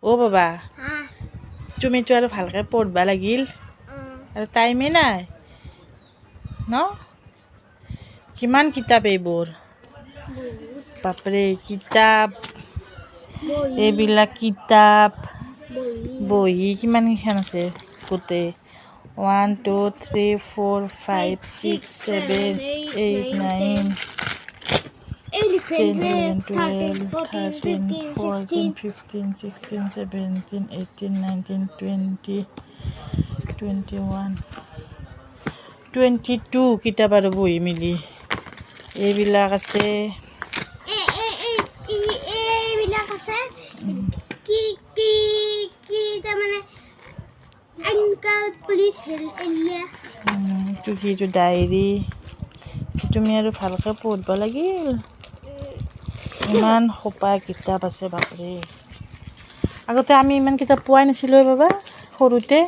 অ' বাবা তুমিতো আৰু ভালকৈ পঢ়িব লাগিল আৰু টাইমে নাই ন কিমান কিতাপ এইবোৰ বাপৰে কিতাপ এইবিলাক কিতাপ বহি কিমানকেইখন আছে গোটেই 1 2 3 4 5 6 7 8 9 10 11 12 13 14 15 16 17 18 19 20 21 22 কিতাপ আৰু বহি মিলি এইবিলাক আছে এইবিলাক আছে কি কি কি তাৰমানে আনকাল পুলিচ এৰিয়া এইটো ডায়েৰী তুমি আৰু ভালকৈ পঢ়িব লাগিল ইমান সোপা কিতাপ আছে বাপৰে আগতে আমি ইমান কিতাপ পোৱাই নাছিলোঁ বাবা সৰুতে